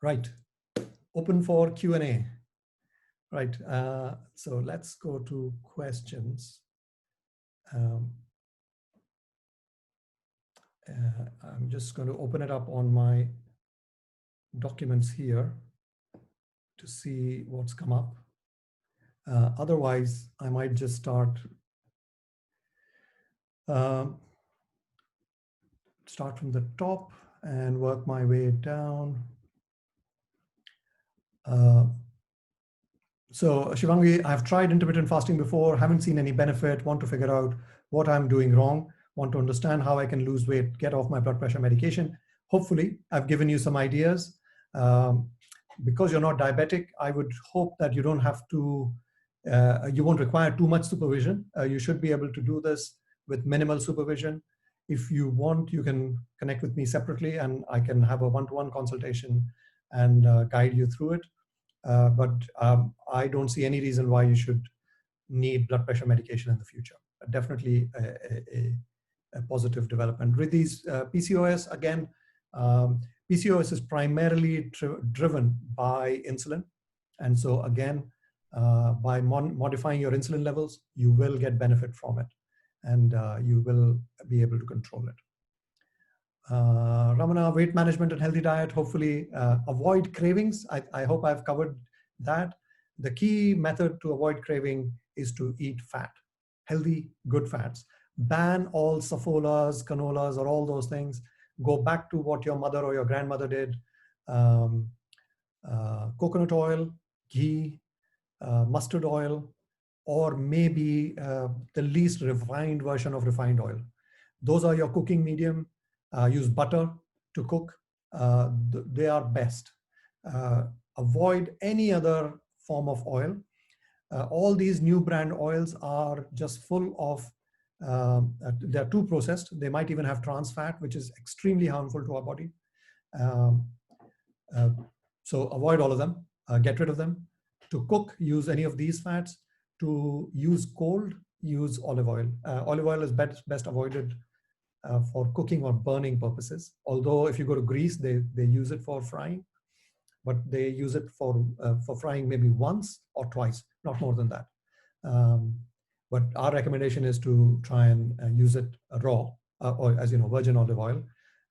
Right. Open for Q&A. Right. So let's go to questions. I'm just going to open it up on my documents here to see what's come up. Otherwise, I might just start from the top and work my way down. So Shivangi, I've tried intermittent fasting before, haven't seen any benefit, want to figure out what I'm doing wrong, want to understand how I can lose weight, get off my blood pressure medication. Hopefully, I've given you some ideas. Because you're not diabetic, I would hope that you don't have to, you won't require too much supervision. You should be able to do this with minimal supervision. If you want, you can connect with me separately and I can have a one-to-one consultation and guide you through it. But I don't see any reason why you should need blood pressure medication in the future. Definitely a positive development. With these PCOS, again, PCOS is primarily driven by insulin. And so again, by modifying your insulin levels, you will get benefit from it and you will be able to control it. Ramana, weight management and healthy diet, hopefully avoid cravings. I hope I've covered that. The key method to avoid craving is to eat fat, healthy, good fats. Ban all safolas, canolas, or all those things. Go back to what your mother or your grandmother did. Coconut oil, ghee, mustard oil, or maybe the least refined version of refined oil. Those are your cooking medium. Use butter to cook. They are best. Avoid any other form of oil. All these new brand oils are just full of, they're too processed. They might even have trans fat, which is extremely harmful to our body. So avoid all of them, get rid of them. To cook, use any of these fats. To use cold, use olive oil. Olive oil is best avoided for cooking or burning purposes. Although if you go to Greece, they use it for frying, but they use it for frying maybe once or twice, not more than that. But our recommendation is to try and use it raw, or as you know, virgin olive oil.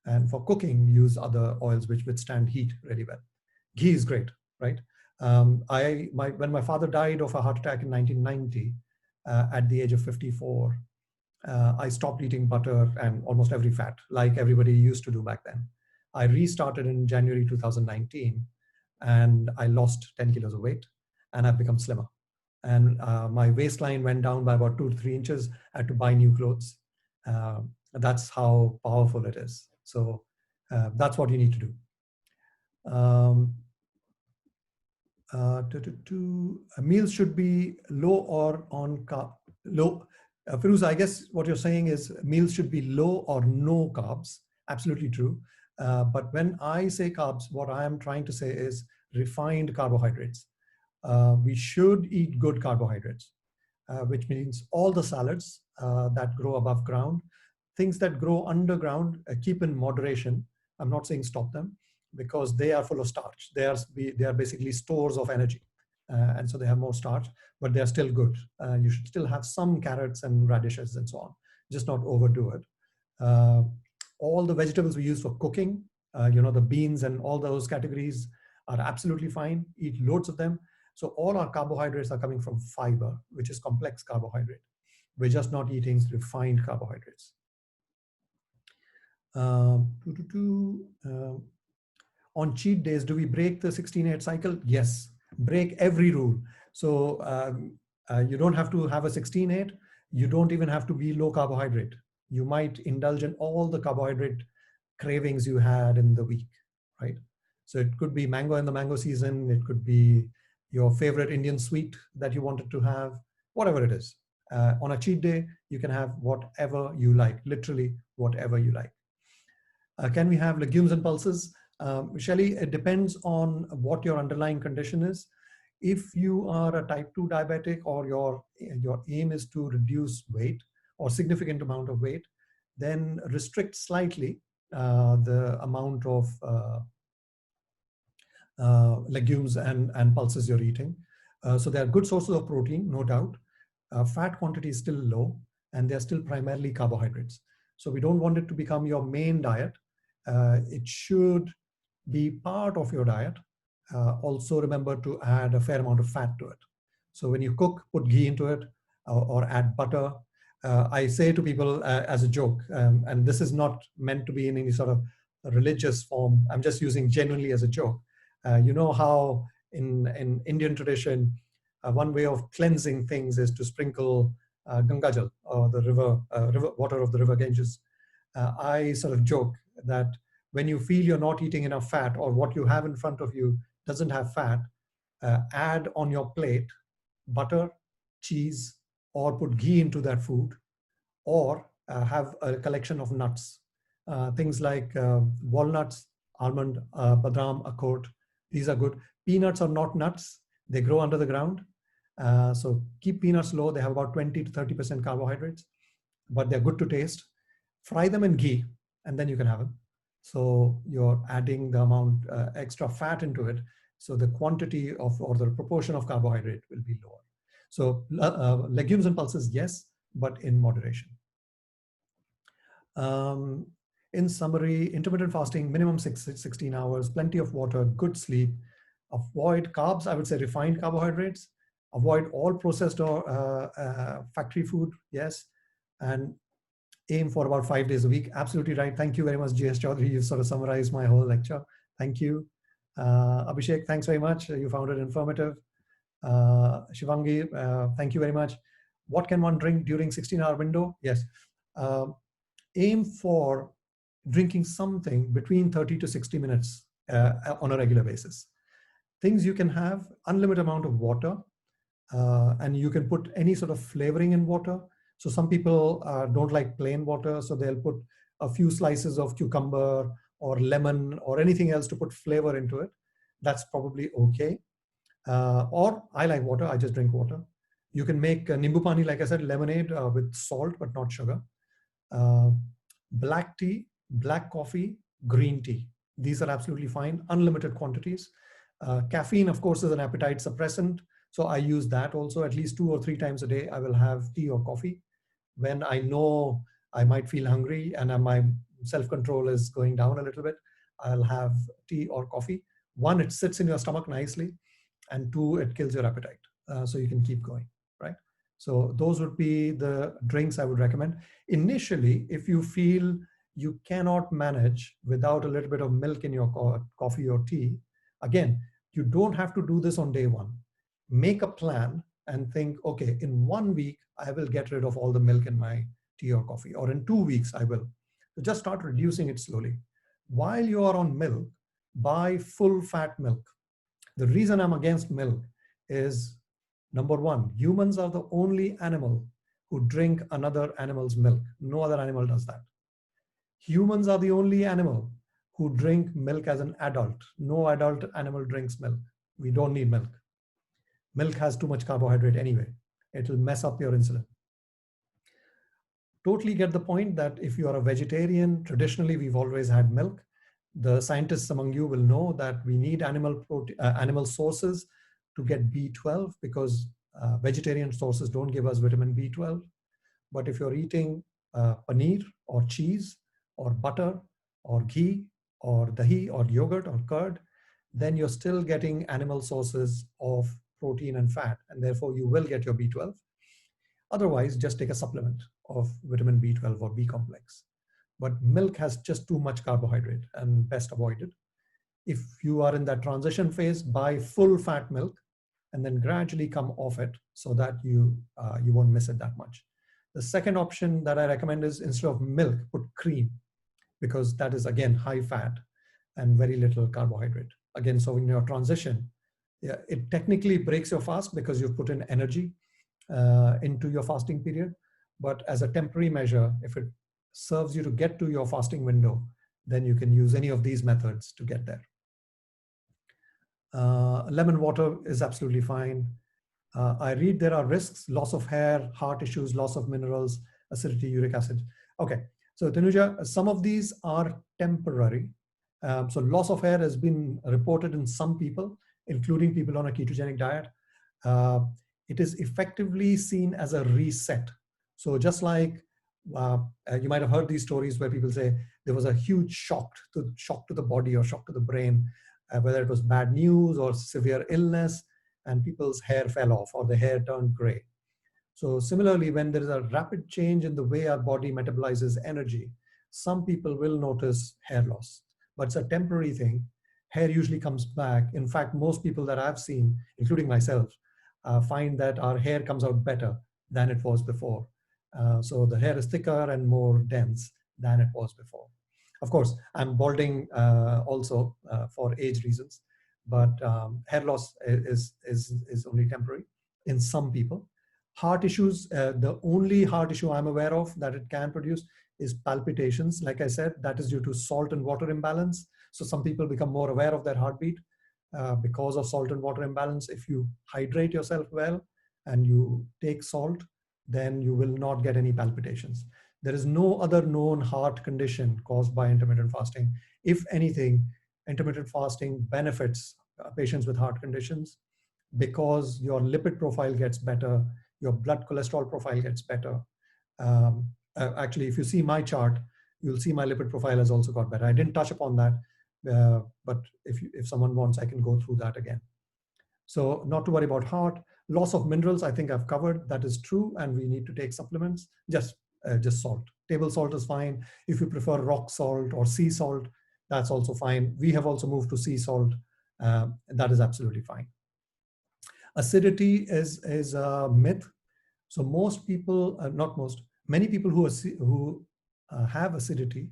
And for cooking, use other oils which withstand heat really well. Ghee is great, right? When my father died of a heart attack in 1990, at the age of 54, I stopped eating butter and almost every fat, like everybody used to do back then. I restarted in January 2019, and I lost 10 kilos of weight, and I've become slimmer. And my waistline went down by about 2 to 3 inches. I had to buy new clothes. That's how powerful it is. So that's what you need to do. Meals should be low or on carb. Low. Firouz, I guess what you're saying is meals should be low or no carbs. Absolutely true. But when I say carbs, what I am trying to say is refined carbohydrates. We should eat good carbohydrates, which means all the salads that grow above ground, things that grow underground, keep in moderation. I'm not saying stop them, because they are full of starch. They are basically stores of energy. And so they have more starch, but they're still good. You should still have some carrots and radishes and so on, just not overdo it. All the vegetables we use for cooking, the beans and all those categories are absolutely fine. Eat loads of them. So all our carbohydrates are coming from fiber, which is complex carbohydrate. We're just not eating refined carbohydrates. On cheat days, do we break the 16-8 cycle? Yes, break every rule. So you don't have to have a 16-8. You don't even have to be low carbohydrate. You might indulge in all the carbohydrate cravings you had in the week, right? So it could be mango in the mango season. It could be your favorite Indian sweet that you wanted to have, whatever it is. On a cheat day, you can have whatever you like, literally whatever you like. Can we have legumes and pulses? Shelley, it depends on what your underlying condition is. If you are a type 2 diabetic, or your aim is to reduce weight or significant amount of weight, then restrict slightly the amount of legumes and pulses you're eating. So they are good sources of protein, no doubt. Fat quantity is still low, and they're still primarily carbohydrates. So we don't want it to become your main diet. It should be part of your diet. Also remember to add a fair amount of fat to it. So when you cook, put ghee into it, or add butter. I say to people as a joke, and this is not meant to be in any sort of religious form. I'm just using genuinely as a joke. You know how in Indian tradition, one way of cleansing things is to sprinkle Gangajal, or the river water of the river Ganges. I sort of joke that when you feel you're not eating enough fat, or what you have in front of you doesn't have fat, add on your plate butter, cheese, or put ghee into that food, or have a collection of nuts, things like walnuts, almond, badam, akot. These are good. Peanuts are not nuts. They grow under the ground. So keep peanuts low. They have about 20 to 30% carbohydrates, but they're good to taste. Fry them in ghee, and then you can have them. So you're adding the amount extra fat into it. So the quantity of, or the proportion of carbohydrate will be lower. So legumes and pulses, yes, but in moderation. In summary, intermittent fasting, minimum 16 hours, plenty of water, good sleep, avoid carbs, I would say refined carbohydrates, avoid all processed or factory food, yes, and aim for about 5 days a week. Absolutely right. Thank you very much, GS Chaudhary. You sort of summarized my whole lecture. Thank you. Abhishek, thanks very much. You found it informative. Shivangi, thank you very much. What can one drink during 16-hour window? Yes. Aim for drinking something between 30 to 60 minutes on a regular basis. Things you can have: unlimited amount of water, and you can put any sort of flavoring in water. So some people don't like plain water, so they'll put a few slices of cucumber or lemon or anything else to put flavor into it. That's probably okay. Or I like water, I just drink water. You can make nimbu pani, like I said, lemonade with salt but not sugar. Black tea, black coffee, green tea. These are absolutely fine, unlimited quantities. Caffeine, of course, is an appetite suppressant. So I use that also. At least 2 or 3 times a day, I will have tea or coffee. When I know I might feel hungry and my self-control is going down a little bit, I'll have tea or coffee. 1, it sits in your stomach nicely, and 2, it kills your appetite. So you can keep going, right? So those would be the drinks I would recommend. Initially, if you feel you cannot manage without a little bit of milk in your coffee or tea, again, you don't have to do this on day 1. Make a plan and think, okay, in 1 week, I will get rid of all the milk in my tea or coffee, or in 2 weeks, I will. So just start reducing it slowly. While you are on milk, buy full fat milk. The reason I'm against milk is, number 1, humans are the only animal who drink another animal's milk. No other animal does that. Humans are the only animal who drink milk as an adult. No adult animal drinks milk. We don't need milk. Milk has too much carbohydrate anyway. It will mess up your insulin. Totally get the point that if you are a vegetarian, traditionally we've always had milk. The scientists among you will know that we need animal sources to get B12, because vegetarian sources don't give us vitamin B12. But if you're eating paneer or cheese or butter or ghee or dahi or yogurt or curd, then you're still getting animal sources of protein and fat, and therefore you will get your B12. Otherwise, just take a supplement of vitamin B12 or B complex. But milk has just too much carbohydrate and best avoided. If you are in that transition phase, buy full fat milk and then gradually come off it so that you won't miss it that much. The second option that I recommend is, instead of milk, put cream, because that is again high fat and very little carbohydrate. Again, so in your transition, yeah, it technically breaks your fast because you've put in energy into your fasting period. But as a temporary measure, if it serves you to get to your fasting window, then you can use any of these methods to get there. Lemon water is absolutely fine. I read there are risks: loss of hair, heart issues, loss of minerals, acidity, uric acid. Okay, so Tanuja, some of these are temporary. So loss of hair has been reported in some people, including people on a ketogenic diet. Uh, it is effectively seen as a reset. So just like you might have heard these stories where people say there was a huge shock to the body or shock to the brain, whether it was bad news or severe illness, and people's hair fell off or the hair turned gray. So similarly, when there is a rapid change in the way our body metabolizes energy, some people will notice hair loss, but it's a temporary thing. Hair usually comes back. In fact, most people that I've seen, including myself, find that our hair comes out better than it was before. So the hair is thicker and more dense than it was before. Of course, I'm balding also for age reasons, but hair loss is only temporary in some people. Heart issues, the only heart issue I'm aware of that it can produce is palpitations. Like I said, that is due to salt and water imbalance. So some people become more aware of their heartbeat because of salt and water imbalance. If you hydrate yourself well and you take salt, then you will not get any palpitations. There is no other known heart condition caused by intermittent fasting. If anything, intermittent fasting benefits patients with heart conditions because your lipid profile gets better, your blood cholesterol profile gets better. Actually, if you see my chart, you'll see my lipid profile has also got better. I didn't touch upon that, but if someone wants, I can go through that again. So not to worry about heart. Loss of minerals, I think I've covered. That is true, and we need to take supplements. Just salt. Table salt is fine. If you prefer rock salt or sea salt, that's also fine. We have also moved to sea salt. That is absolutely fine. Acidity is a myth. So most people, not most, many people who have acidity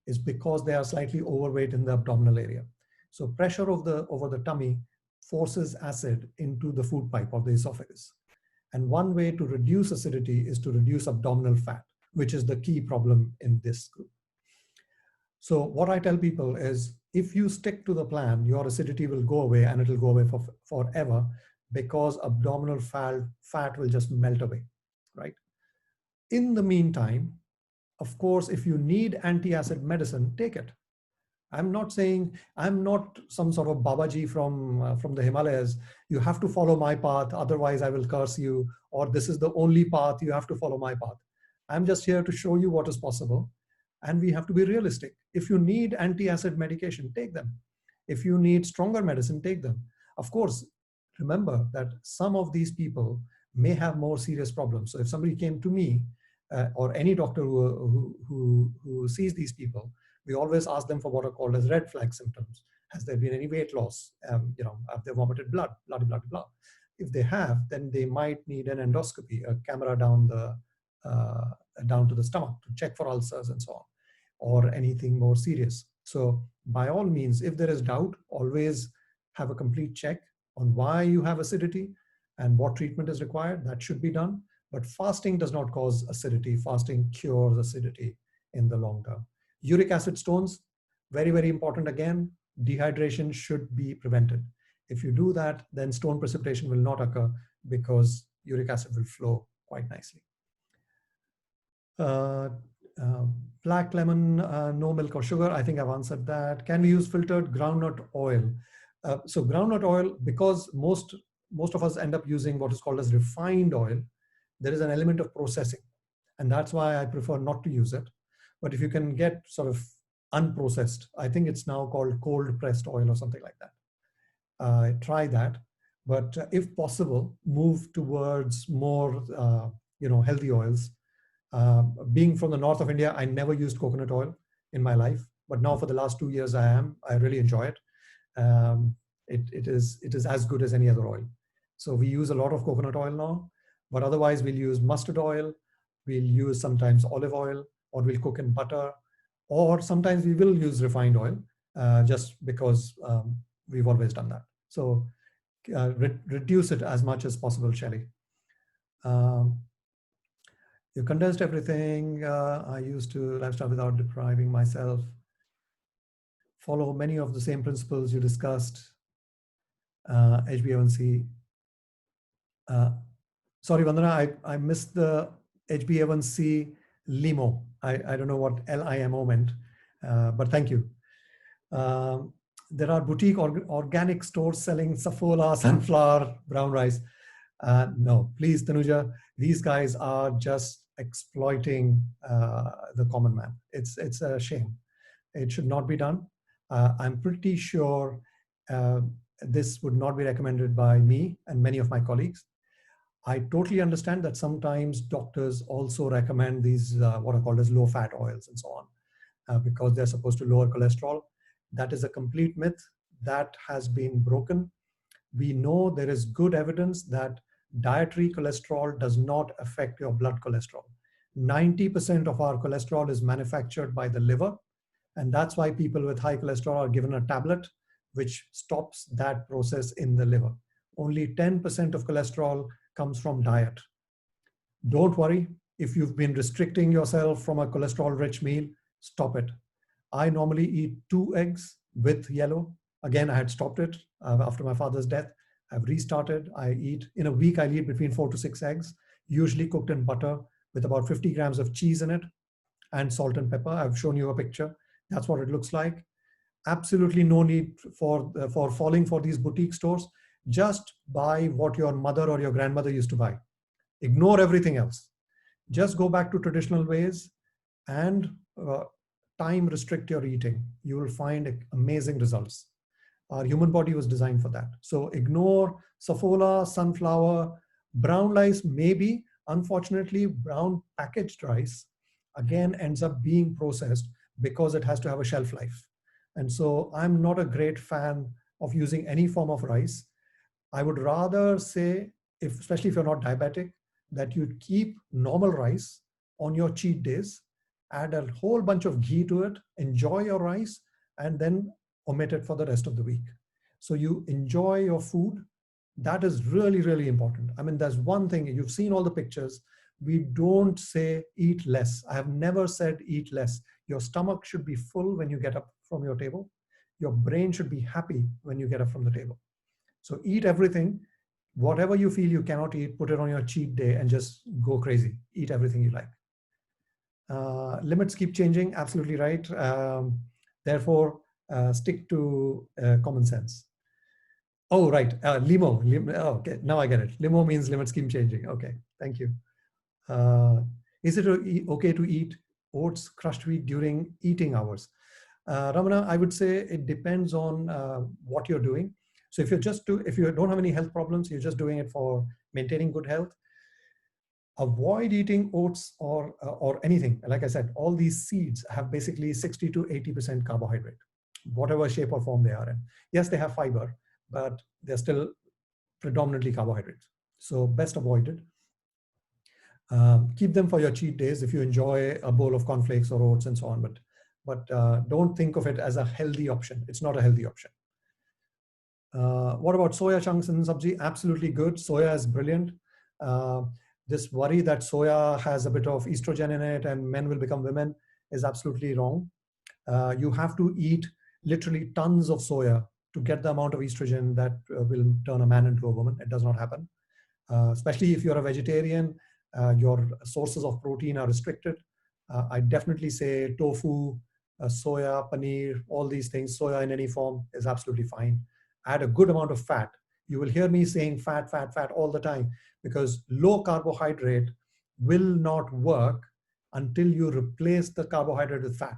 is because they are slightly overweight in the abdominal area. So pressure over the tummy forces acid into the food pipe or the esophagus. And one way to reduce acidity is to reduce abdominal fat, which is the key problem in this group. So what I tell people is if you stick to the plan, your acidity will go away, and it will go away for forever, because abdominal fat will just melt away, right? In the meantime, of course, if you need anti-acid medicine, take it. I'm not saying, I'm not some sort of Babaji from the Himalayas. You have to follow my path, otherwise I will curse you, or this is the only path, you have to follow my path. I'm just here to show you what is possible, and we have to be realistic. If you need anti-acid medication, take them. If you need stronger medicine, take them. Of course, remember that some of these people may have more serious problems. So if somebody came to me or any doctor who sees these people, we always ask them for what are called as red flag symptoms. Has there been any weight loss? Have they vomited blood? Blah, blah, blah. If they have, then they might need an endoscopy, a camera down to the stomach to check for ulcers and so on, or anything more serious. So by all means, if there is doubt, always have a complete check on why you have acidity and what treatment is required. That should be done. But fasting does not cause acidity. Fasting cures acidity in the long term. Uric acid stones, very, very important again. Dehydration should be prevented. If you do that, then stone precipitation will not occur because uric acid will flow quite nicely. Black lemon, no milk or sugar. I think I've answered that. Can we use filtered groundnut oil? So groundnut oil, because most of us end up using what is called as refined oil, there is an element of processing. And that's why I prefer not to use it. But if you can get sort of unprocessed, I think it's now called cold pressed oil or something like that. Try that. But if possible, move towards more healthy oils. Being from the north of India, I never used coconut oil in my life, but now for the last 2 years I really enjoy it. It is as good as any other oil. So we use a lot of coconut oil now, but otherwise we'll use mustard oil, we'll use sometimes olive oil, or we'll cook in butter, or sometimes we will use refined oil just because we've always done that. So reduce it as much as possible, Shelley. You condensed everything. I used to lifestyle without depriving myself. Follow many of the same principles you discussed. HbA1c. Sorry, Vandana, I missed the HbA1c LIMO. I don't know what LIMO meant, but thank you. Um, there are boutique organic stores selling safola, sunflower, brown rice. No, please, Tanuja, these guys are just exploiting the common man. It's a shame. It should not be done. I'm pretty sure uh, this would not be recommended by me and many of my colleagues. I totally understand that sometimes doctors also recommend these what are called as low fat oils and so on because they're supposed to lower cholesterol. That is a complete myth that has been broken. We know there is good evidence that dietary cholesterol does not affect your blood cholesterol. 90% of our cholesterol is manufactured by the liver, and that's why people with high cholesterol are given a tablet which stops that process in the liver. Only 10% of cholesterol comes from diet. Don't worry, if you've been restricting yourself from a cholesterol rich meal, stop it. I normally eat 2 eggs with yellow. Again, I had stopped it after my father's death. I've restarted. I eat, in a week, I eat between 4 to 6 eggs, usually cooked in butter with about 50 grams of cheese in it and salt and pepper. I've shown you a picture. That's what it looks like. Absolutely no need for falling for these boutique stores. Just buy what your mother or your grandmother used to buy. Ignore everything else. Just go back to traditional ways and time restrict your eating. You will find amazing results. Our human body was designed for that. So ignore safola, sunflower, brown rice, maybe. Unfortunately, brown packaged rice again ends up being processed because it has to have a shelf life. And so I'm not a great fan of using any form of rice. I would rather say, especially if you're not diabetic, that you keep normal rice on your cheat days, add a whole bunch of ghee to it, enjoy your rice, and then omit it for the rest of the week. So you enjoy your food. That is really, really important. I mean, there's one thing, you've seen all the pictures. We don't say eat less. I have never said eat less. Your stomach should be full when you get up from your table. Your brain should be happy when you get up from the table. So eat everything. Whatever you feel you cannot eat, put it on your cheat day and just go crazy. Eat everything you like. Limits keep changing, absolutely right. Therefore, stick to common sense. Oh, right, limo. Oh, okay, now I get it. Limo means limits keep changing. Okay, thank you. Is it okay to eat oats, crushed wheat during eating hours? Ramana, I would say it depends on what you're doing. So if if you don't have any health problems, you're just doing it for maintaining good health, avoid eating oats or anything. Like I said, all these seeds have basically 60 to 80% carbohydrate, whatever shape or form they are in. Yes, they have fiber, but they're still predominantly carbohydrates. So best avoided. Keep them for your cheat days if you enjoy a bowl of cornflakes or oats and so on, but don't think of it as a healthy option. It's not a healthy option. What about soya chunks in sabzi? Absolutely good. Soya is brilliant. This worry that soya has a bit of estrogen in it and men will become women is absolutely wrong. You have to eat literally tons of soya to get the amount of estrogen that will turn a man into a woman. It does not happen. Especially if you're a vegetarian, your sources of protein are restricted. I definitely say tofu, soya, paneer, all these things, soya in any form is absolutely fine. Add a good amount of fat. You will hear me saying fat, fat, fat all the time because low carbohydrate will not work until you replace the carbohydrate with fat.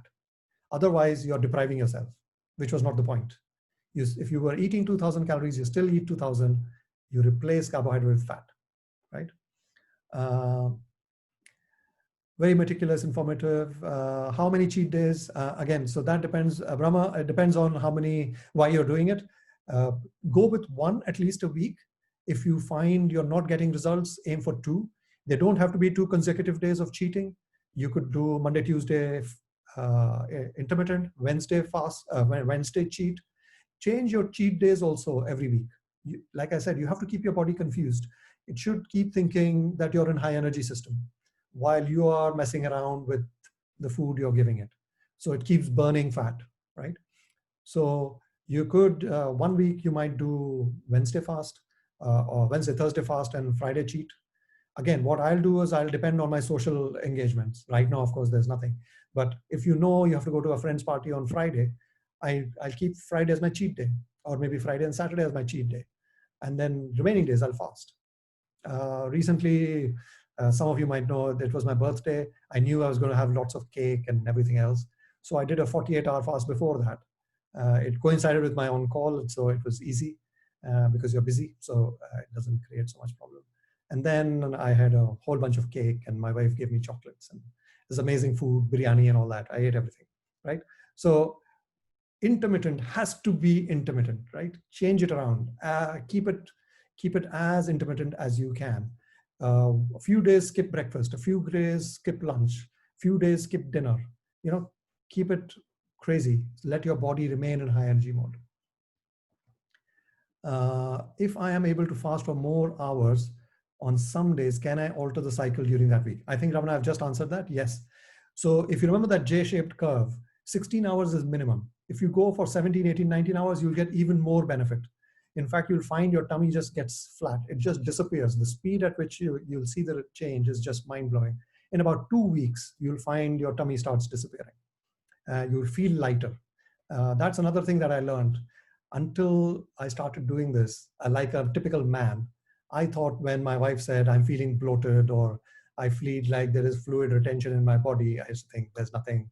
Otherwise, you're depriving yourself, which was not the point. If you were eating 2000 calories, you still eat 2000, you replace carbohydrate with fat, right? Very meticulous, informative. How many cheat days? Again, so that depends, Brahma, it depends on why you're doing it. Go with one at least a week. If you find you're not getting results, aim for 2. They don't have to be 2 consecutive days of cheating. You could do Monday, Tuesday, intermittent, Wednesday fast, Wednesday cheat. Change your cheat days also every week. Like I said, you have to keep your body confused. It should keep thinking that you're in high energy system while you are messing around with the food you're giving it. So it keeps burning fat, right? So you could, 1 week you might do Wednesday fast or Wednesday, Thursday fast and Friday cheat. Again, what I'll do is I'll depend on my social engagements. Right now, of course, there's nothing. But if you know you have to go to a friend's party on Friday, I'll keep Friday as my cheat day, or maybe Friday and Saturday as my cheat day. And then remaining days I'll fast. Recently, some of you might know that it was my birthday. I knew I was going to have lots of cake and everything else. So I did a 48-hour fast before that. It coincided with my on call, so it was easy because you're busy, so it doesn't create so much problem. And then I had a whole bunch of cake, and my wife gave me chocolates and this amazing food, biryani and all that. I ate everything, right? So intermittent has to be intermittent, right? Change it around. Keep it as intermittent as you can. A few days skip breakfast, a few days skip lunch, few days skip dinner. You know, keep it crazy. Let your body remain in high energy mode. If I am able to fast for more hours on some days, can I alter the cycle during that week? I think, Ramana, I've just answered that. Yes. So if you remember that J-shaped curve, 16 hours is minimum. If you go for 17, 18, 19 hours, you'll get even more benefit. In fact, you'll find your tummy just gets flat. It just disappears. The speed at which you'll see the change is just mind-blowing. In about 2 weeks, you'll find your tummy starts disappearing. You'll feel lighter. That's another thing that I learned. Until I started doing this, like a typical man, I thought when my wife said, I'm feeling bloated or I feel like there is fluid retention in my body, I used to think there's nothing.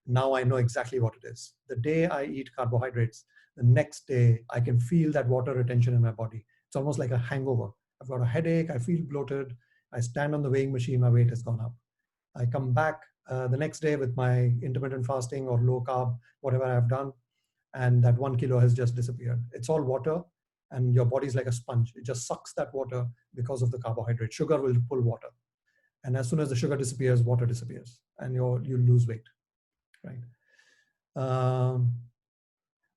Now I know exactly what it is. The day I eat carbohydrates, the next day I can feel that water retention in my body. It's almost like a hangover. I've got a headache, I feel bloated, I stand on the weighing machine, my weight has gone up. I come back the next day with my intermittent fasting or low carb, whatever I've done, and that 1 kilo has just disappeared. It's all water, and your body's like a sponge. It just sucks that water because of the carbohydrate. Sugar will pull water. And as soon as the sugar disappears, water disappears, and you lose weight, right?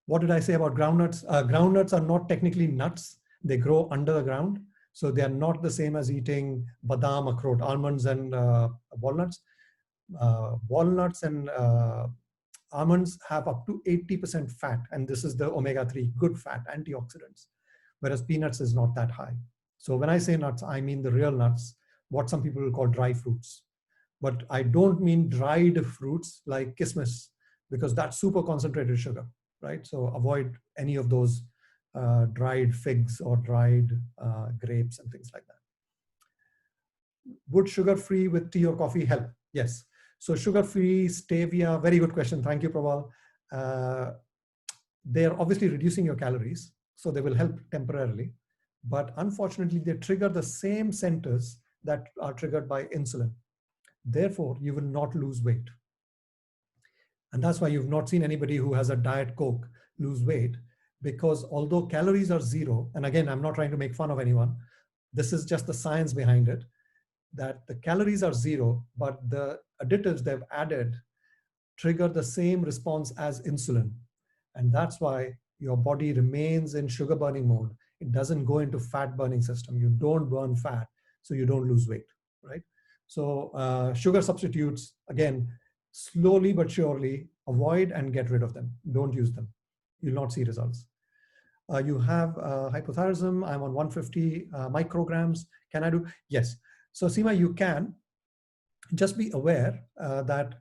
What did I say about groundnuts? Groundnuts are not technically nuts. They grow under the ground. So they are not the same as eating badam, akhrot, almonds, and walnuts. Walnuts and almonds have up to 80% fat, and this is the omega-3, good fat, antioxidants, whereas peanuts is not that high. So when I say nuts, I mean the real nuts, what some people will call dry fruits. But I don't mean dried fruits like kismis, because that's super concentrated sugar, right? So avoid any of those dried figs or dried grapes and things like that. Would sugar-free with tea or coffee help? Yes. So sugar-free, stevia, very good question. Thank you, Prabal. They're obviously reducing your calories, so they will help temporarily. But unfortunately, they trigger the same centers that are triggered by insulin. Therefore, you will not lose weight. And that's why you've not seen anybody who has a Diet Coke lose weight, because although calories are zero, and again, I'm not trying to make fun of anyone, this is just the science behind it, that the calories are zero, but the additives they've added trigger the same response as insulin. And that's why your body remains in sugar burning mode. It doesn't go into fat burning system. You don't burn fat, so you don't lose weight, right? So sugar substitutes, again, slowly but surely avoid and get rid of them. Don't use them. You'll not see results. You have hypothyroidism. I'm on 150 micrograms. Can I do? Yes. So Seema, you can. Just be aware that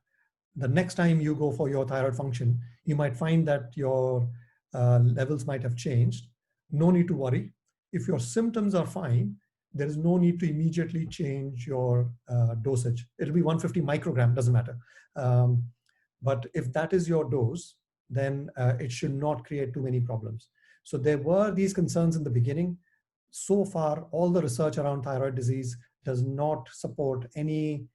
the next time you go for your thyroid function, you might find that your levels might have changed. No need to worry. If your symptoms are fine, there is no need to immediately change your dosage. It'll be 150 microgram, doesn't matter. But if that is your dose, then it should not create too many problems. So there were these concerns in the beginning. So far, all the research around thyroid disease does not support any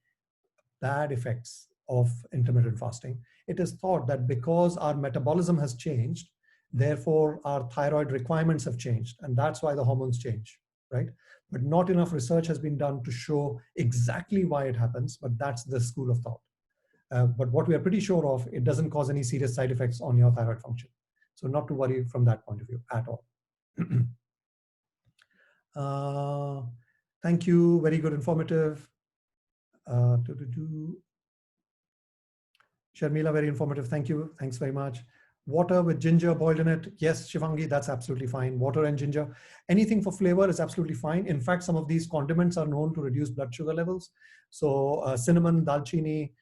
bad effects of intermittent fasting. It is thought that because our metabolism has changed, therefore our thyroid requirements have changed, and that's why the hormones change, right? But not enough research has been done to show exactly why it happens, but that's the school of thought. But what we are pretty sure of, it doesn't cause any serious side effects on your thyroid function. So not to worry from that point of view at all. Thank you, very good, informative. Sharmila, very informative. Thank you. Thanks very much. Water with ginger boiled in it. Yes, Shivangi, that's absolutely fine. Water and ginger. Anything for flavor is absolutely fine. In fact, some of these condiments are known to reduce blood sugar levels. So cinnamon, dalchini,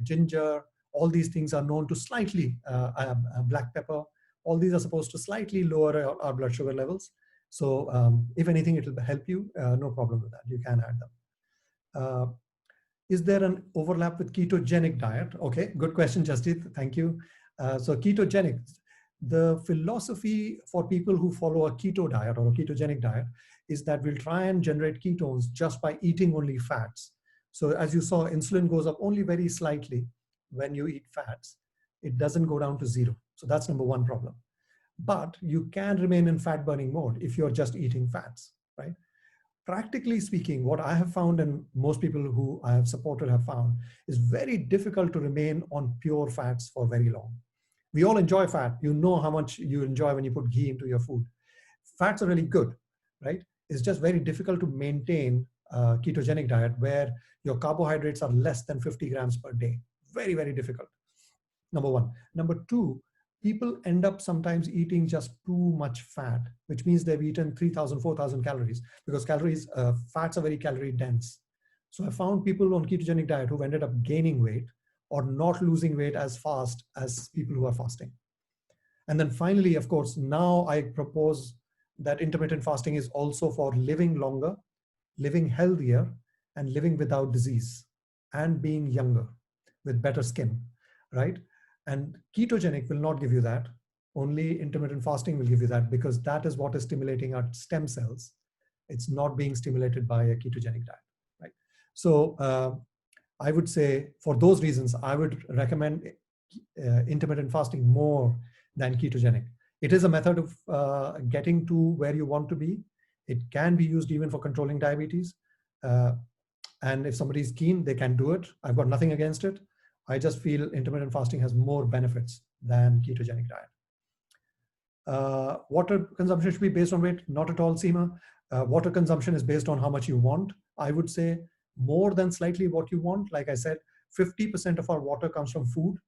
ginger, all these things are known to slightly, black pepper, all these are supposed to slightly lower our blood sugar levels. So if anything, it will help you, no problem with that. You can add them. Is there an overlap with ketogenic diet? Okay, good question, Jasdeep. Thank you. So ketogenic, the philosophy for people who follow a keto diet or a ketogenic diet is that we'll try and generate ketones just by eating only fats. So as you saw, insulin goes up only very slightly when you eat fats. It doesn't go down to zero. So that's number one problem. But you can remain in fat burning mode if you're just eating fats, right? Practically speaking, what I have found, and most people who I have supported have found, is very difficult to remain on pure fats for very long. We all enjoy fat. You know how much you enjoy when you put ghee into your food. Fats are really good, right? It's just very difficult to maintain a ketogenic diet where your carbohydrates are less than 50 grams per day. Very, very difficult. Number one. Number two, people end up sometimes eating just too much fat, which means they've eaten 3,000, 4,000 calories, because fats are very calorie dense. So I found people on ketogenic diet who've ended up gaining weight or not losing weight as fast as people who are fasting. And then finally, of course, now I propose that intermittent fasting is also for living longer, living healthier, and living without disease, and being younger with better skin, right? And ketogenic will not give you that. Only intermittent fasting will give you that, because that is what is stimulating our stem cells. It's not being stimulated by a ketogenic diet, right? So I would say for those reasons, I would recommend intermittent fasting more than ketogenic. It is a method of getting to where you want to be. It can be used even for controlling diabetes. And if somebody's keen, they can do it. I've got nothing against it. I just feel intermittent fasting has more benefits than ketogenic diet. Water consumption should be based on weight? Not at all, Seema. Water consumption is based on how much you want. I would say more than slightly what you want. Like I said, 50% of our water comes from food.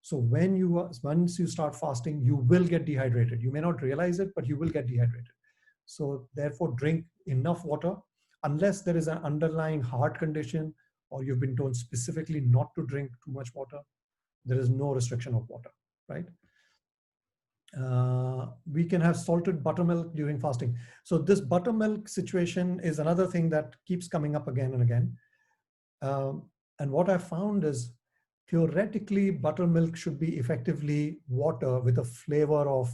So once you start fasting, you will get dehydrated. You may not realize it, but you will get dehydrated. So therefore, drink enough water, unless there is an underlying heart condition or you've been told specifically not to drink too much water. There is no restriction of water, right? We can have salted buttermilk during fasting. So this buttermilk situation is another thing that keeps coming up again and again. And what I found is, theoretically, buttermilk should be effectively water with a flavor of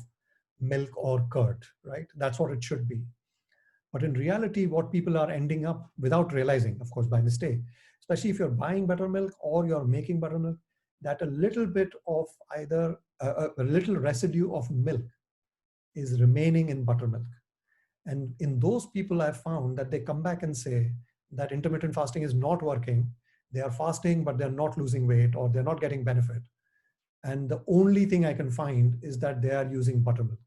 milk or curd, right? That's what it should be. But in reality, what people are ending up, without realizing, of course, by mistake, especially if you're buying buttermilk or you're making buttermilk, that a little bit of either a little residue of milk is remaining in buttermilk. And in those people, I've found that they come back and say that intermittent fasting is not working. They are fasting, but they're not losing weight or they're not getting benefit. And the only thing I can find is that they are using buttermilk.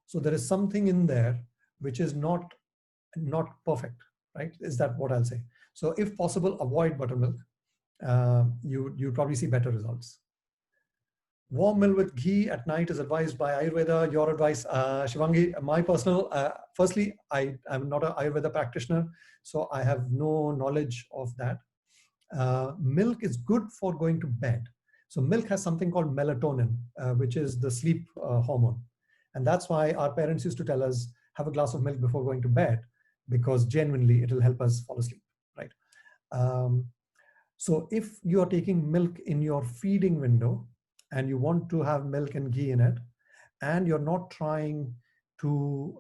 So there is something in there which is not perfect, right? Is that what I'll say? So if possible, avoid buttermilk. You probably see better results. Warm milk with ghee at night is advised by Ayurveda. Your advice, Shivangi, my personal, firstly, I'm not an Ayurveda practitioner, so I have no knowledge of that. Milk is good for going to bed. So milk has something called melatonin, which is the sleep hormone. And that's why our parents used to tell us, have a glass of milk before going to bed, because genuinely it will help us fall asleep, right? So if you are taking milk in your feeding window and you want to have milk and ghee in it, and you're not trying to,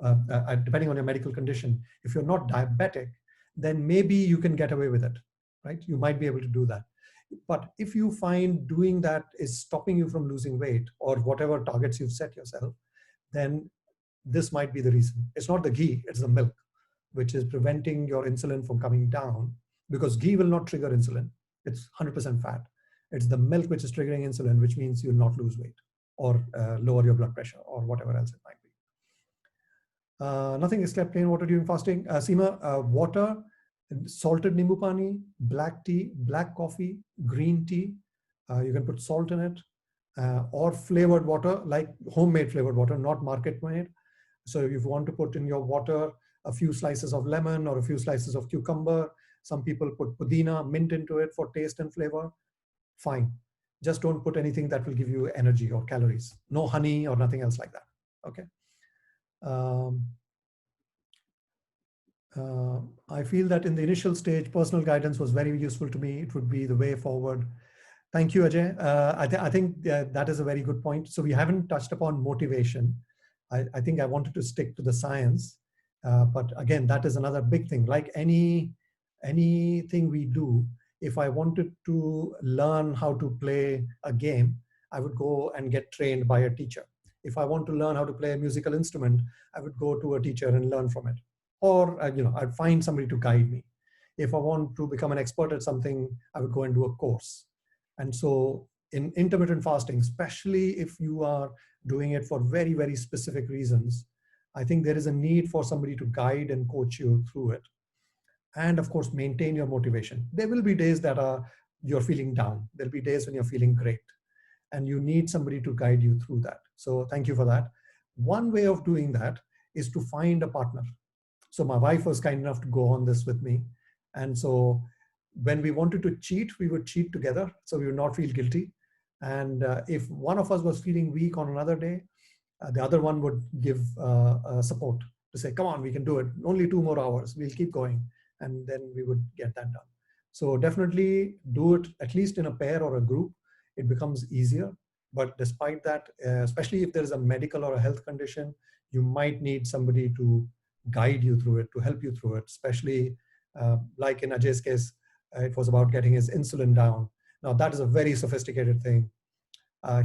depending on your medical condition, if you're not diabetic, then maybe you can get away with it, right? You might be able to do that. But if you find doing that is stopping you from losing weight or whatever targets you've set yourself, then this might be the reason. It's not the ghee, it's the milk, which is preventing your insulin from coming down, because ghee will not trigger insulin. It's 100% fat. It's the milk which is triggering insulin, which means you'll not lose weight or lower your blood pressure or whatever else it might be. Nothing except plain water during fasting. Seema, water, salted nimbu pani, black tea, black coffee, green tea. You can put salt in it, or flavored water, like homemade flavored water, not market made. So if you want to put in your water a few slices of lemon or a few slices of cucumber, some people put pudina, mint into it for taste and flavor, fine. Just don't put anything that will give you energy or calories. No honey or nothing else like that. Okay. I feel that in the initial stage, personal guidance was very useful to me. It would be the way forward. Thank you, Ajay. I think that is a very good point. So we haven't touched upon motivation. I think I wanted to stick to the science. But again, that is another big thing. Like anything we do, if I wanted to learn how to play a game, I would go and get trained by a teacher. If I want to learn how to play a musical instrument, I would go to a teacher and learn from it. Or I'd find somebody to guide me. If I want to become an expert at something, I would go and do a course. And so in intermittent fasting, especially if you are doing it for very, very specific reasons, I think there is a need for somebody to guide and coach you through it. And of course, maintain your motivation. There will be days that you're feeling down. There'll be days when you're feeling great. And you need somebody to guide you through that. So thank you for that. One way of doing that is to find a partner. So my wife was kind enough to go on this with me. And so when we wanted to cheat, we would cheat together. So we would not feel guilty. And if one of us was feeling weak on another day, the other one would give support to say, come on, we can do it. Only 2 more hours. We'll keep going. And then we would get that done. So definitely do it at least in a pair or a group. It becomes easier. But despite that, especially if there is a medical or a health condition, you might need somebody to guide you through it, to help you through it, especially like in Ajay's case, it was about getting his insulin down. Now that is a very sophisticated thing.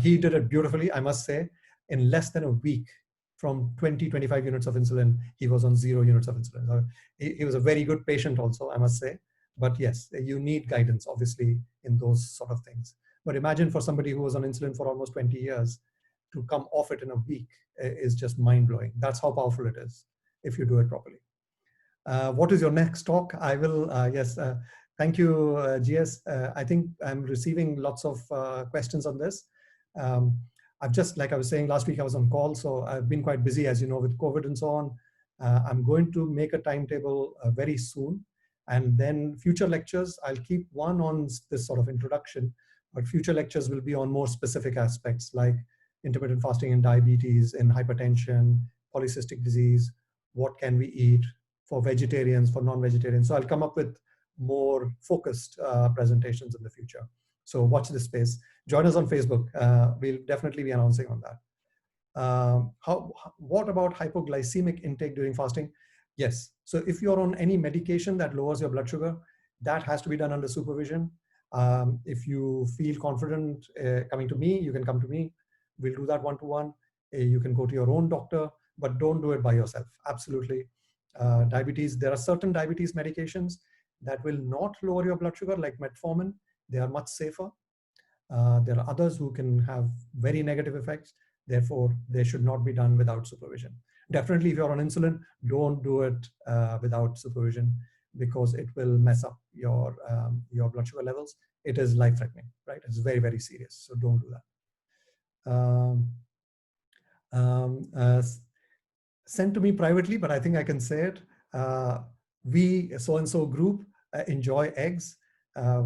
He did it beautifully, I must say. In less than a week, from 20-25 units of insulin, he was on 0 units of insulin. So he was a very good patient also, I must say. But yes, you need guidance, obviously, in those sort of things. But imagine for somebody who was on insulin for almost 20 years, to come off it in a week is just mind-blowing. That's how powerful it is if you do it properly. What is your next talk? I will, yes, thank you, GS. I think I'm receiving lots of questions on this. I've just, like I was saying last week, I was on call, so I've been quite busy, as you know, with COVID and so on. I'm going to make a timetable very soon. And then future lectures, I'll keep one on this sort of introduction, but future lectures will be on more specific aspects like intermittent fasting in diabetes, in hypertension, polycystic disease, what can we eat for vegetarians, for non-vegetarians. So I'll come up with more focused presentations in the future. So watch this space. Join us on Facebook. We'll definitely be announcing on that. What about hypoglycemic intake during fasting? Yes. So if you're on any medication that lowers your blood sugar, that has to be done under supervision. If you feel confident coming to me, you can come to me. We'll do that one-to-one. You can go to your own doctor, but don't do it by yourself. Absolutely. Diabetes, there are certain diabetes medications that will not lower your blood sugar, like metformin. They are much safer. There are others who can have very negative effects. Therefore, they should not be done without supervision. Definitely, if you're on insulin, don't do it without supervision, because it will mess up your blood sugar levels. It is life-threatening, right? It's very, very serious. So don't do that. Sent to me privately, but I think I can say it. We, so-and-so group, enjoy eggs.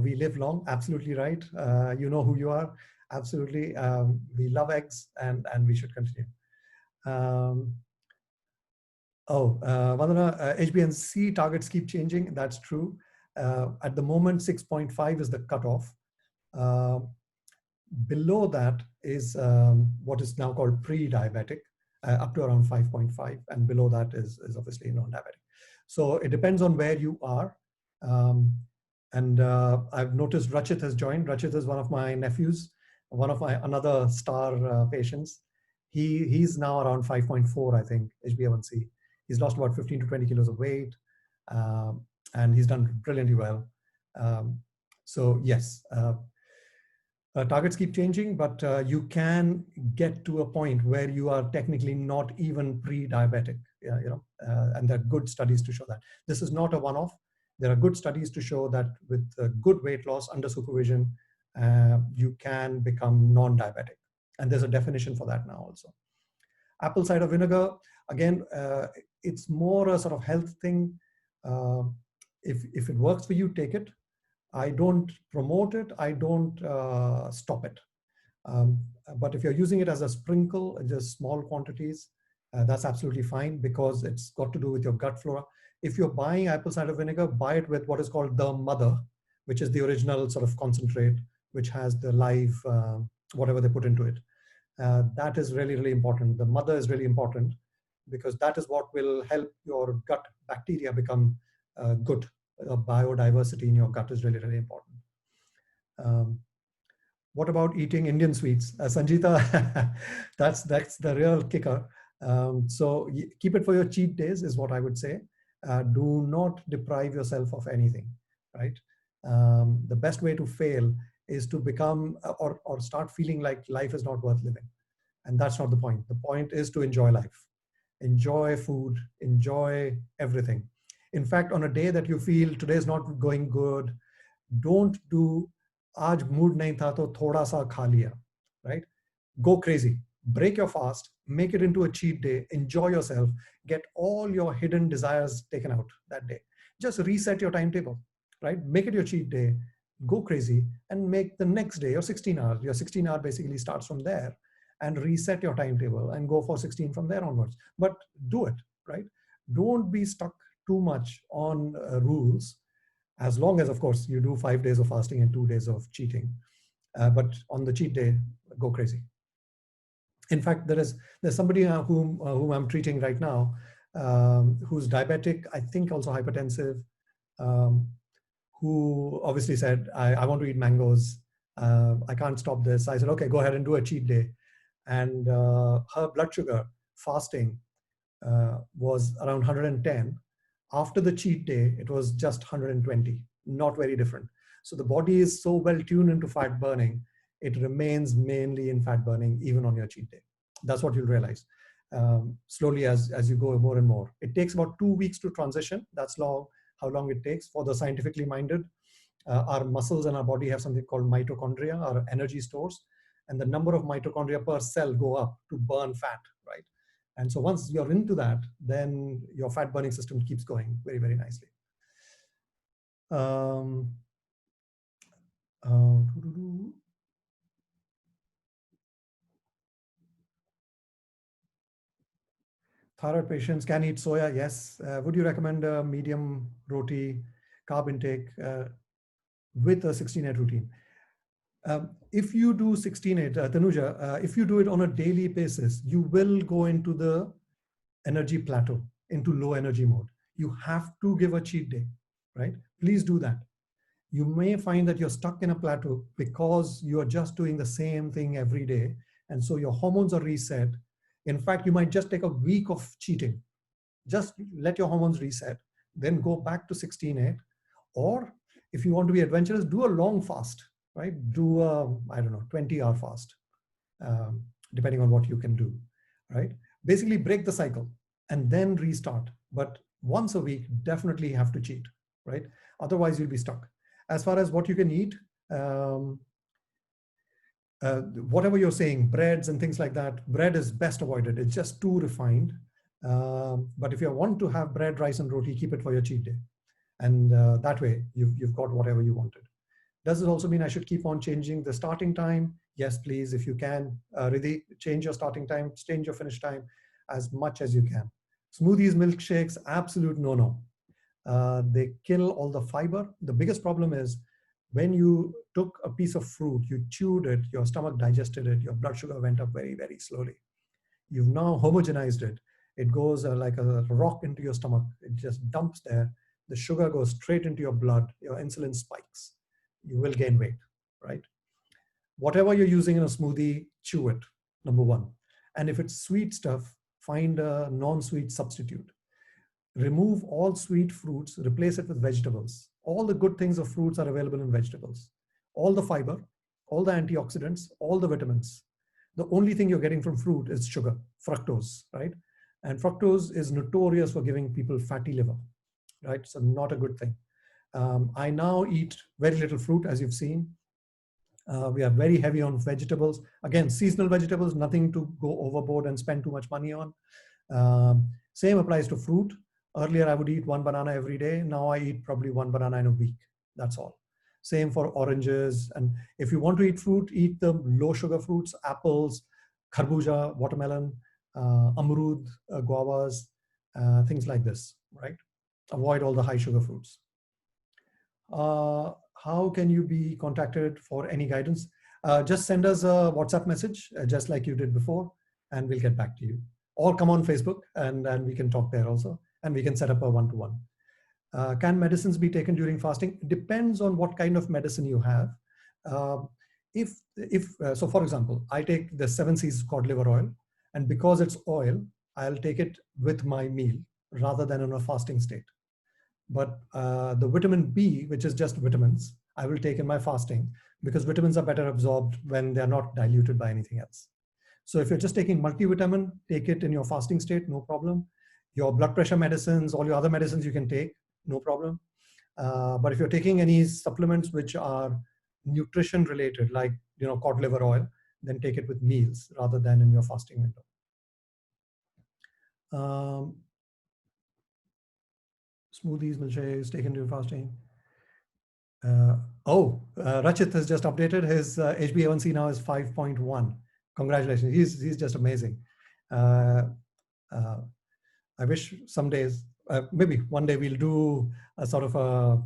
We live long, absolutely right. You know who you are, absolutely. We love eggs, and we should continue. Vandana, HbA1c targets keep changing. That's true. At the moment, 6.5 is the cutoff. Below that is what is now called pre-diabetic, up to around 5.5, and below that is obviously non-diabetic. So it depends on where you are. I've noticed Rachit has joined. Rachit is one of my nephews, one of my another star patients. He's now around 5.4, I think, HbA1c. He's lost about 15 to 20 kilos of weight, and he's done brilliantly well. So yes, targets keep changing, but you can get to a point where you are technically not even pre-diabetic, and there are good studies to show that. This is not a one-off. There are good studies to show that with good weight loss under supervision, you can become non-diabetic. And there's a definition for that now also. Apple cider vinegar, again, it's more a sort of health thing. If it works for you, take it. I don't promote it. I don't stop it. Um, but if you're using it as a sprinkle, in just small quantities, that's absolutely fine because it's got to do with your gut flora. If you're buying apple cider vinegar, buy it with what is called the mother, which is the original sort of concentrate, which has the live, whatever they put into it. That is really, really important. The mother is really important because that is what will help your gut bacteria become good. Biodiversity in your gut is really, really important. Um, what about eating Indian sweets? Sanjita, that's the real kicker. So keep it for your cheat days is what I would say. Do not deprive yourself of anything, right? The best way to fail is to become or start feeling like life is not worth living. And that's not the point. The point is to enjoy life, enjoy food, enjoy everything. In fact, on a day that you feel today is not going good, don't do आज mood नहीं था तो थोड़ा सा खा लिया, right? Go crazy, break your fast, make it into a cheat day, enjoy yourself, get all your hidden desires taken out that day. Just reset your timetable, right? Make it your cheat day, go crazy, and make the next day your 16 hours. Your 16-hour basically starts from there, and reset your timetable and go for 16 from there onwards. But do it, right? Don't be stuck too much on rules, as long as, of course, you do 5 days of fasting and 2 days of cheating. But on the cheat day, go crazy. In fact, there's somebody whom I'm treating right now, who's diabetic, I think also hypertensive, who obviously said, I want to eat mangoes. I can't stop this. I said, okay, go ahead and do a cheat day. And her blood sugar fasting was around 110. After the cheat day, it was just 120, not very different. So the body is so well tuned into fat burning, it remains mainly in fat burning even on your cheat day. That's what you'll realize slowly as you go more and more. It takes about 2 weeks to transition. That's how long it takes for the scientifically minded. Our muscles and our body have something called mitochondria, our energy stores, and the number of mitochondria per cell go up to burn fat, right? And so once you're into that, then your fat burning system keeps going very, very nicely. Thyroid patients can eat soya, yes. Would you recommend a medium roti carb intake with a 16-8 routine? If you do 16-8, Tanuja, if you do it on a daily basis, you will go into the energy plateau, into low energy mode. You have to give a cheat day, right? Please do that. You may find that you're stuck in a plateau because you're just doing the same thing every day. And so your hormones are reset. In fact, you might just take a week of cheating. Just let your hormones reset, then go back to 16-8. Or if you want to be adventurous, do a long fast, right? Do a, I don't know, 20-hour fast, depending on what you can do, right? Basically break the cycle and then restart. But once a week, definitely have to cheat, right? Otherwise you'll be stuck. As far as what you can eat, whatever you're saying, breads and things like that, bread is best avoided. It's just too refined. But if you want to have bread, rice, and roti, keep it for your cheat day. And that way, you've got whatever you wanted. Does it also mean I should keep on changing the starting time? Yes, please, if you can. Riddhi, change your starting time, change your finish time as much as you can. Smoothies, milkshakes, absolute no-no. They kill all the fiber. The biggest problem is when you took a piece of fruit, you chewed it, your stomach digested it, your blood sugar went up very, very slowly. You've now homogenized it. It goes like a rock into your stomach. It just dumps there. The sugar goes straight into your blood. Your insulin spikes. You will gain weight, right? Whatever you're using in a smoothie, chew it, number one. And if it's sweet stuff, find a non-sweet substitute. Remove all sweet fruits, replace it with vegetables. All the good things of fruits are available in vegetables. All the fiber, all the antioxidants, all the vitamins. The only thing you're getting from fruit is sugar, fructose, right? And fructose is notorious for giving people fatty liver, right? So not a good thing. I now eat very little fruit, as you've seen. We are very heavy on vegetables. Again, seasonal vegetables, nothing to go overboard and spend too much money on. Same applies to fruit. Earlier, I would eat one banana every day. Now I eat probably one banana in a week. That's all. Same for oranges. And if you want to eat fruit, eat the low sugar fruits, apples, kharbuja, watermelon, amrud, guavas, things like this, right? Avoid all the high sugar fruits. How can you be contacted for any guidance? Just send us a WhatsApp message, just like you did before, and we'll get back to you. Or come on Facebook, and we can talk there also, and we can set up a one-to-one. Can medicines be taken during fasting? Depends on what kind of medicine you have. So for example, I take the 7 Seas cod liver oil, and because it's oil, I'll take it with my meal rather than in a fasting state. But the vitamin B, which is just vitamins, I will take in my fasting because vitamins are better absorbed when they're not diluted by anything else. So if you're just taking multivitamin, take it in your fasting state, no problem. Your blood pressure medicines, all your other medicines you can take, no problem. But if you're taking any supplements which are nutrition related, like cod liver oil, then take it with meals rather than in your fasting window. Smoothies, milkshakes taken during fasting. Rachit has just updated his HbA1c now is 5.1. Congratulations, he's just amazing. I wish some days, maybe one day we'll do a sort of a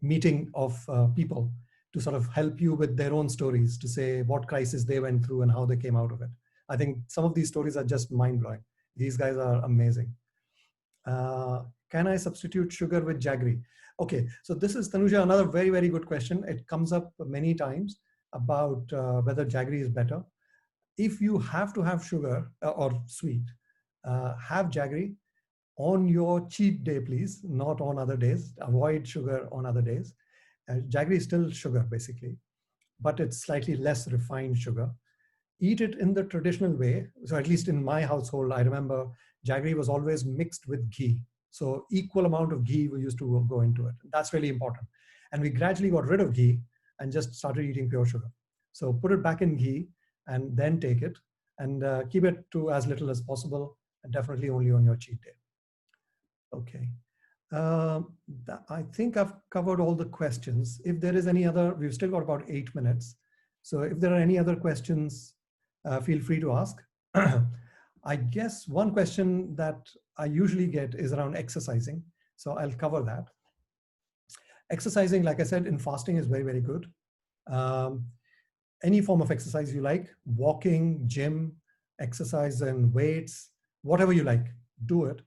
meeting of people to sort of help you with their own stories, to say what crisis they went through and how they came out of it. I think some of these stories are just mind-blowing. These guys are amazing. Can I substitute sugar with jaggery? Okay, so this is, Tanuja, another very, very good question. It comes up many times about whether jaggery is better. If you have to have sugar or sweet, have jaggery on your cheat day, please, not on other days. Avoid sugar on other days. Jaggery is still sugar, basically, but it's slightly less refined sugar. Eat it in the traditional way. So at least in my household, I remember jaggery was always mixed with ghee. So equal amount of ghee we used to go into it. That's really important. And we gradually got rid of ghee and just started eating pure sugar. So put it back in ghee and then take it, and keep it to as little as possible, and definitely only on your cheat day. Okay. I think I've covered all the questions. If there is any other, we've still got about 8 minutes. So if there are any other questions, feel free to ask. I guess one question that I usually get is around exercising. So I'll cover that. Exercising, like I said, in fasting is very, very good. Any form of exercise you like, walking, gym, exercise and weights, whatever you like, do it,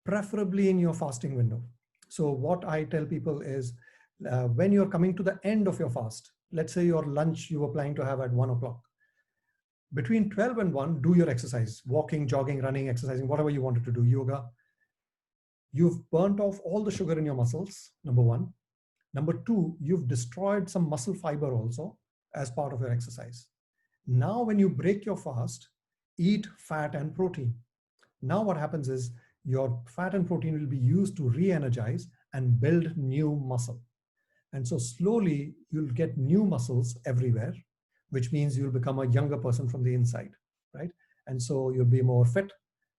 preferably in your fasting window. So what I tell people is when you're coming to the end of your fast, let's say your lunch you were planning to have at 1 o'clock, between 12 and 1, do your exercise, walking, jogging, running, exercising, whatever you wanted to do, yoga. You've burnt off all the sugar in your muscles, number 1. Number 2, you've destroyed some muscle fiber also as part of your exercise. Now, when you break your fast, eat fat and protein. Now what happens is your fat and protein will be used to re-energize and build new muscle. And so slowly you'll get new muscles everywhere, which means you'll become a younger person from the inside, right? And so you'll be more fit.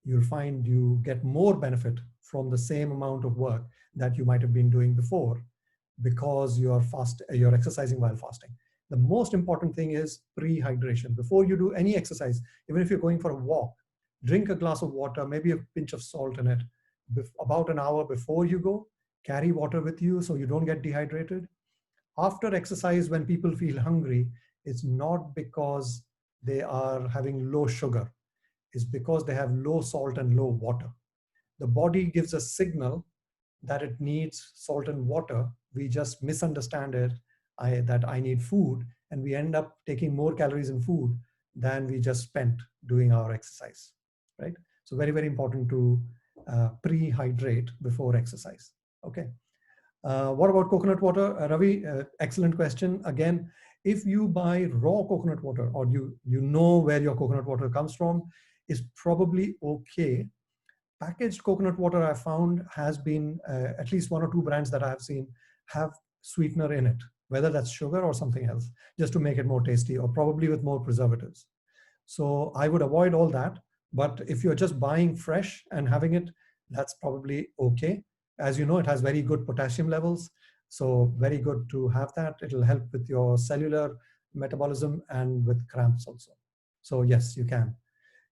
You'll find you get more benefit from the same amount of work that you might have been doing before, because you're exercising while fasting. The most important thing is pre-hydration. Before you do any exercise, even if you're going for a walk, drink a glass of water, maybe a pinch of salt in it, about an hour before you go. Carry water with you so you don't get dehydrated. After exercise, when people feel hungry, it's not because they are having low sugar. It's because they have low salt and low water. The body gives a signal that it needs salt and water. We just misunderstand it, that I need food, and we end up taking more calories in food than we just spent doing our exercise, right? So very, very important to pre-hydrate before exercise. Okay. What about coconut water? Ravi, excellent question. Again, if you buy raw coconut water, or you know where your coconut water comes from, is probably okay. Packaged coconut water I found has been, at least 1 or 2 brands that I have seen have sweetener in it, whether that's sugar or something else, just to make it more tasty, or probably with more preservatives. So I would avoid all that. But if you're just buying fresh and having it, that's probably okay. As you know, it has very good potassium levels. So very good to have that. It'll help with your cellular metabolism and with cramps also. So yes, you can.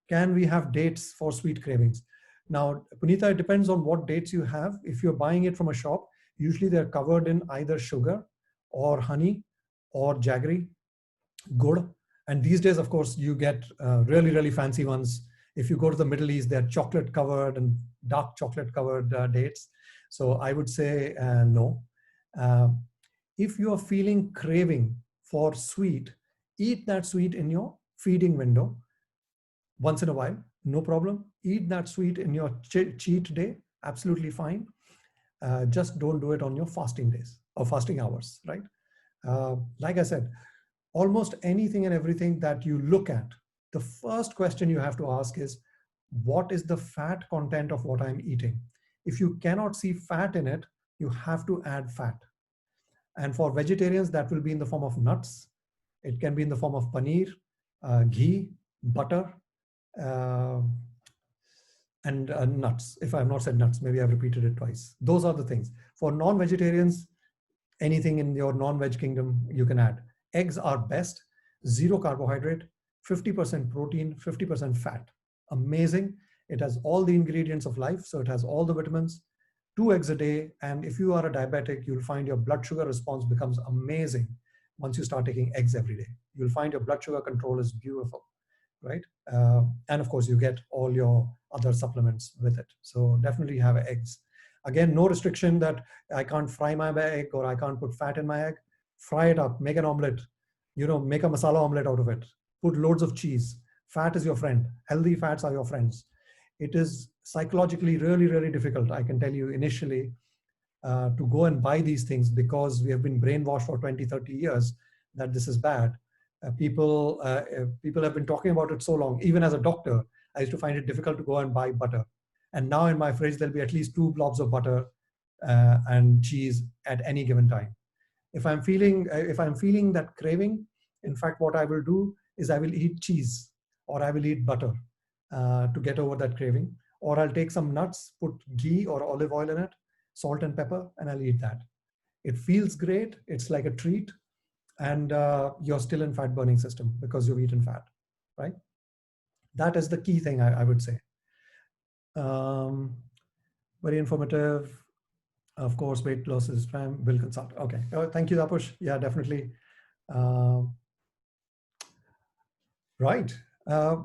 Can we have dates for sweet cravings? Now, Punita, it depends on what dates you have. If you're buying it from a shop, usually they're covered in either sugar or honey or jaggery, gur. And these days, of course, you get really, really fancy ones. If you go to the Middle East, they're chocolate covered and dark chocolate covered dates. So I would say no. If you are feeling craving for sweet, eat that sweet in your feeding window once in a while, no problem. Eat that sweet in your cheat day, absolutely fine. Just don't do it on your fasting days or fasting hours, right? Like I said, almost anything and everything that you look at, the first question you have to ask is, what is the fat content of what I'm eating? If you cannot see fat in it, you have to add fat. And for vegetarians, that will be in the form of nuts. It can be in the form of paneer, ghee, butter, and nuts. If I have not said nuts, maybe I've repeated it twice. Those are the things. For non-vegetarians, anything in your non-veg kingdom you can add. Eggs are best, 0 carbohydrate, 50% protein, 50% fat. Amazing. It has all the ingredients of life, so it has all the vitamins. 2 eggs a day, and if you are a diabetic, you'll find your blood sugar response becomes amazing once you start taking eggs every day. You'll find your blood sugar control is beautiful, right? And of course, you get all your other supplements with it. So definitely have eggs. Again, no restriction that I can't fry my egg or I can't put fat in my egg. Fry it up, make an omelet, make a masala omelet out of it. Put loads of cheese. Fat is your friend. Healthy fats are your friends. It is psychologically really, really difficult, I can tell you initially, to go and buy these things because we have been brainwashed for 20, 30 years that this is bad. People have been talking about it so long. Even as a doctor, I used to find it difficult to go and buy butter. And now in my fridge, there'll be at least 2 blobs of butter and cheese at any given time. If I'm feeling that craving, in fact, what I will do is I will eat cheese or I will eat butter to get over that craving. Or I'll take some nuts, put ghee or olive oil in it, salt and pepper, and I'll eat that. It feels great. It's like a treat. And you're still in fat burning system because you've eaten fat, right? That is the key thing I would say. Very informative. Of course, weight loss is prime. Will consult. Okay. Thank you, Dapush. Yeah, definitely. Right.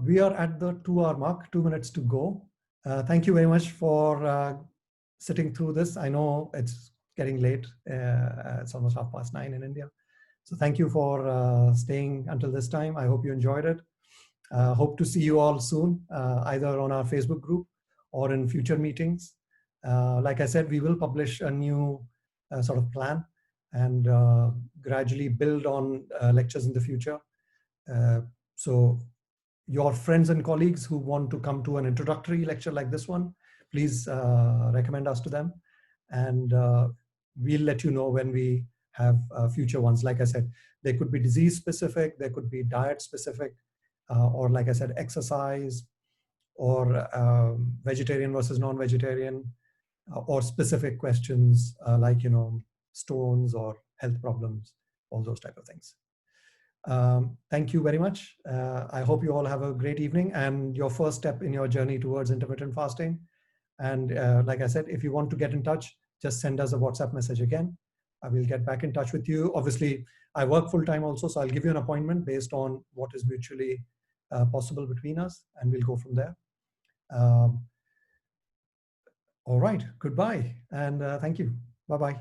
We are at the 2-hour mark, 2 minutes to go. Thank you very much for sitting through this. I know it's getting late. It's almost 9:30 in India. So thank you for staying until this time. I hope you enjoyed it. Hope to see you all soon, either on our Facebook group or in future meetings. Like I said, we will publish a new sort of plan and gradually build on lectures in the future. So your friends and colleagues who want to come to an introductory lecture like this one, please recommend us to them. And we'll let you know when we have future ones. Like I said, they could be disease specific, they could be diet specific, or like I said, exercise, or vegetarian versus non-vegetarian, or specific questions like, stones or health problems, all those type of things. Thank you very much. I hope you all have a great evening and your first step in your journey towards intermittent fasting. And like I said, if you want to get in touch, just send us a WhatsApp message again. I will get back in touch with you. Obviously, I work full-time also, so I'll give you an appointment based on what is mutually possible between us, and we'll go from there. All right, goodbye, and thank you. Bye-bye.